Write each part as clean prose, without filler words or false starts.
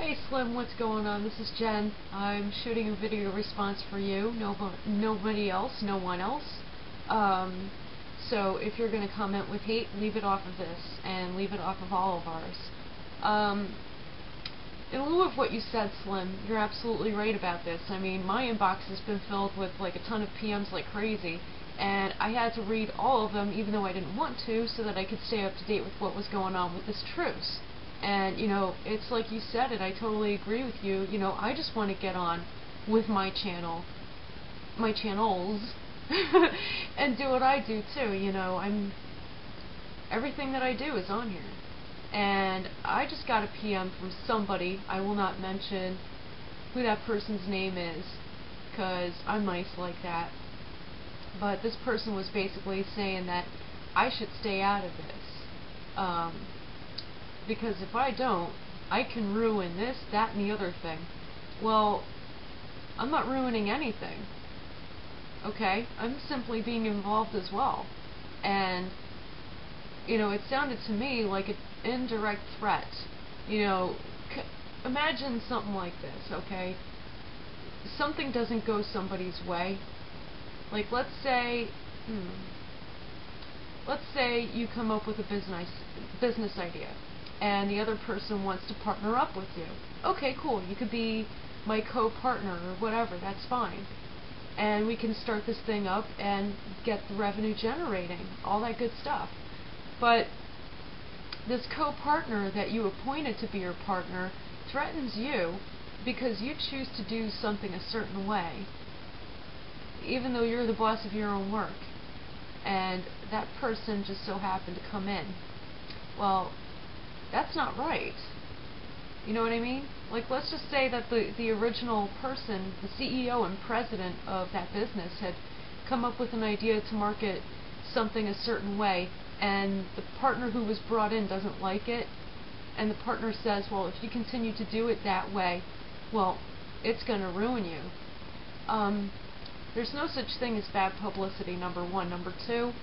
Hey Slim, what's going on? This is Jen. I'm shooting a video response for you. Nobody else, no one else. So if you're going to comment with hate, leave it off of this, and leave it off of all of ours. In lieu of what you said, Slim, you're absolutely right about this. I mean, my inbox has been filled with like a ton of PMs like crazy, and I had to read all of them even though I didn't want to, so that I could stay up to date with what was going on with this truce. And, you know, it's like you said it, I totally agree with you. You know, I just want to get on with my channels, and do what I do too. You know, everything that I do is on here. And I just got a PM from somebody, I will not mention who that person's name is, because I'm nice like that. But this person was basically saying that I should stay out of this. Because if I don't, I can ruin this, that, and the other thing. Well, I'm not ruining anything. Okay? I'm simply being involved as well. And, you know, it sounded to me like an indirect threat. You know, imagine something like this, okay? Something doesn't go somebody's way. Like, let's say you come up with a business idea, and the other person wants to partner up with you. Okay, cool, you could be my co-partner or whatever, that's fine. And we can start this thing up and get the revenue generating, all that good stuff. But this co-partner that you appointed to be your partner threatens you because you choose to do something a certain way, even though you're the boss of your own work. And that person just so happened to come in. Well, that's not right. You know what I mean? Like, let's just say that the original person, the CEO and president of that business, had come up with an idea to market something a certain way, and the partner who was brought in doesn't like it, and the partner says, well, if you continue to do it that way, well, it's going to ruin you. There's no such thing as bad publicity, number one. Number two,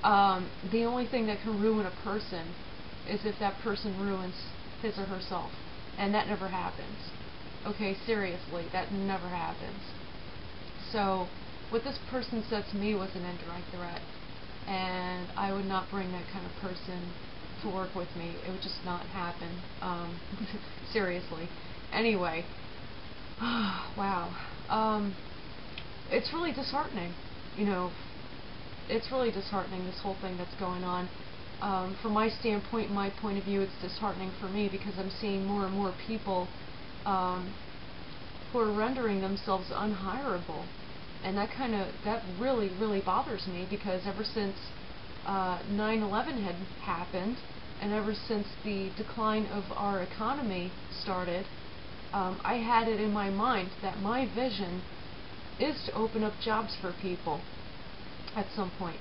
the only thing that can ruin a person is if that person ruins his or herself. And that never happens. Okay, seriously, that never happens. So, what this person said to me was an indirect threat. And I would not bring that kind of person to work with me. It would just not happen. Seriously. Anyway. Wow. It's really disheartening. You know, it's really disheartening, this whole thing that's going on. From my standpoint, my point of view, it's disheartening for me because I'm seeing more and more people who are rendering themselves unhireable. And that really, really bothers me, because ever since 9/11 had happened, and ever since the decline of our economy started, I had it in my mind that my vision is to open up jobs for people at some point.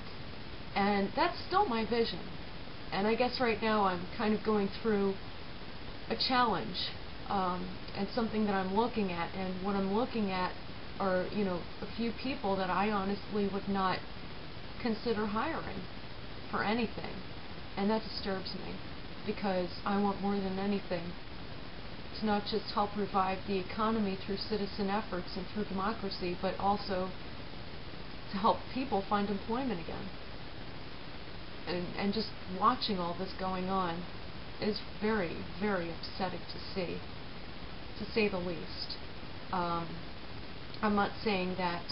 And that's still my vision. And I guess right now I'm kind of going through a challenge, and something that I'm looking at. And what I'm looking at are, you know, a few people that I honestly would not consider hiring for anything. And that disturbs me, because I want more than anything to not just help revive the economy through citizen efforts and through democracy, but also to help people find employment again. And just watching all this going on is very, very upsetting to see, to say the least. I'm not saying that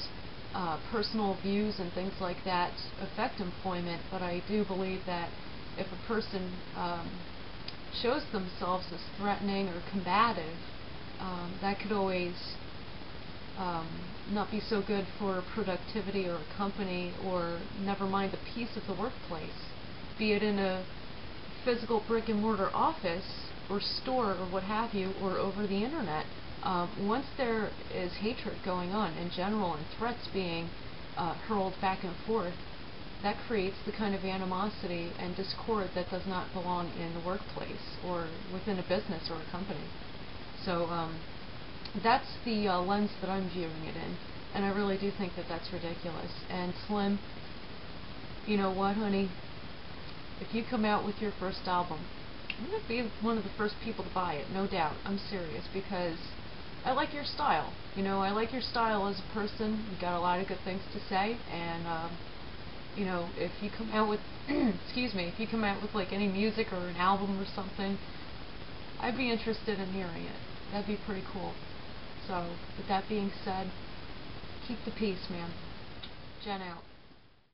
personal views and things like that affect employment, but I do believe that if a person shows themselves as threatening or combative, that could always not be so good for productivity or a company, or never mind the peace of the workplace, be it in a physical brick-and-mortar office or store or what have you, or over the internet. Once there is hatred going on in general and threats being hurled back and forth, that creates the kind of animosity and discord that does not belong in the workplace or within a business or a company. So that's the lens that I'm viewing it in, and I really do think that that's ridiculous. And Slim, you know what, honey? If you come out with your first album, I'm going to be one of the first people to buy it, no doubt. I'm serious, because I like your style. You know, I like your style as a person. You got a lot of good things to say, and you know, if you come out with, excuse me, if you come out with like any music or an album or something, I'd be interested in hearing it. That'd be pretty cool. So, with that being said, keep the peace, man. Jen out.